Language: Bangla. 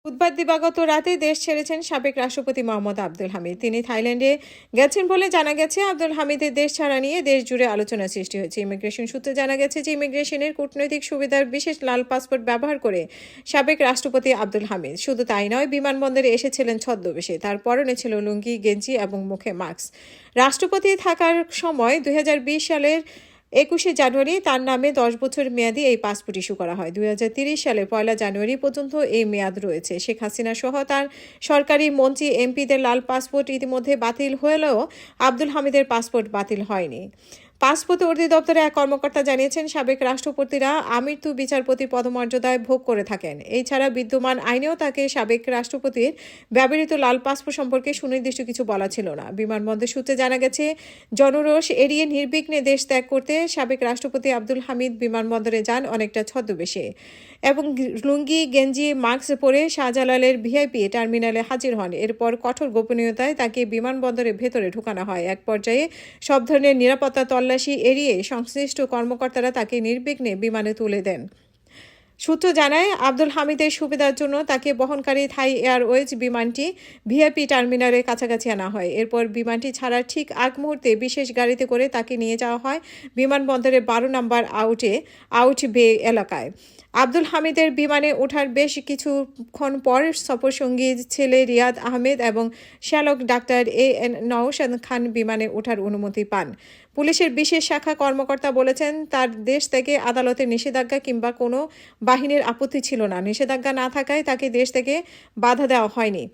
বুধবার দিবাগত রাতে দেশ ছেড়েছেন সাবেক রাষ্ট্রপতি মোহাম্মদ আব্দুল হামিদ। তিনি থাইল্যান্ডে গেছেন বলে জানা গেছে। আব্দুল হামিদের দেশ ছাড়া নিয়ে দেশ জুড়ে আলোচনা সৃষ্টি হয়েছে। ইমিগ্রেশন সূত্রে জানা গেছে যে ইমিগ্রেশনের কূটনৈতিক সুবিধার বিশেষ লাল পাসপোর্ট ব্যবহার করে সাবেক রাষ্ট্রপতি আব্দুল হামিদ শুধু তাই নয়, বিমানবন্দরে এসেছিলেন ছদ্মবেশে। তার পরনে ছিল লুঙ্গি, গেঞ্জি এবং মুখে মাস্ক। রাষ্ট্রপতি থাকার সময় 2020 সালের 21শে জানুয়ারি তার নামে 10 বছর মেয়াদী এই পাসপোর্ট ইস্যু করা হয়। 2030 সালের 1 জানুয়ারি পর্যন্ত এই মেয়াদ রয়েছে। শেখ হাসিনা সহ তার সরকারি মন্ত্রী এমপিদের লাল পাসপোর্ট ইতিমধ্যে বাতিল হলেও আব্দুল হামিদের পাসপোর্ট বাতিল হয়নি। পাসপোর্ট অধিদপ্তরে এক কর্মকর্তা জানিয়েছেন, সাবেক রাষ্ট্রপতিরা আমৃত্যু বিচারপতি পদমর্যাদায় ভোগ করে থাকেন। এছাড়া বিদ্যমান আইনেও তাকে সাবেক রাষ্ট্রপতির ব্যবহৃত লাল পাসপোর্ট সম্পর্কে সুনির্দিষ্ট কিছু বলা ছিল না। বিমানবন্দর সূত্রে জানা গেছে, জনরোষ এড়িয়ে নির্বিঘ্নে দেশ ত্যাগ করতে সাবেক রাষ্ট্রপতি আব্দুল হামিদ বিমানবন্দরে যান অনেকটা ছদ্মবেশে এবং লুঙ্গি, গেঞ্জি, মাস্ক পরে শাহজালালের ভিআইপি টার্মিনালে হাজির হন। এরপর কঠোর গোপনীয়তায় তাকে বিমানবন্দরের ভেতরে ঢোকানো হয়। এক পর্যায়ে সব ধরনের নিরাপত্তা তল্লাশি এড়িয়ে সংশ্লিষ্ট কর্মকর্তারা তাকে নির্বিঘ্নে বিমানে তুলে দেন। সূত্র জানায়, আব্দুল হামিদের সুবিধার জন্য তাকে বহনকারী থাই এয়ারওয়েজ বিমানটি ভিআইপি টার্মিনালের কাছাকাছি আনা হয়। এরপর বিমানটি ছাড়ার ঠিক আগ মুহূর্তে বিশেষ গাড়িতে করে তাকে নিয়ে যাওয়া হয় বিমানবন্দরের 12 নম্বর আউট বে এলাকায়। আব্দুল হামিদের বিমানে ওঠার বেশ কিছুক্ষণ পর সফরসঙ্গী ছেলে রিয়াদ আহমেদ এবং শ্যালক ডাক্তার এএন নওশাদ খান বিমানে ওঠার অনুমতি পান। পুলিশের বিশেষ শাখা কর্মকর্তা বলেছেন, তার দেশ থেকে আদালতের নিষেধাজ্ঞা কিংবা কোনো বাহিনীর আপত্তি ছিল না। নিষেধাজ্ঞা না থাকায় তাকে দেশ থেকে বাধা দেওয়া হয়নি।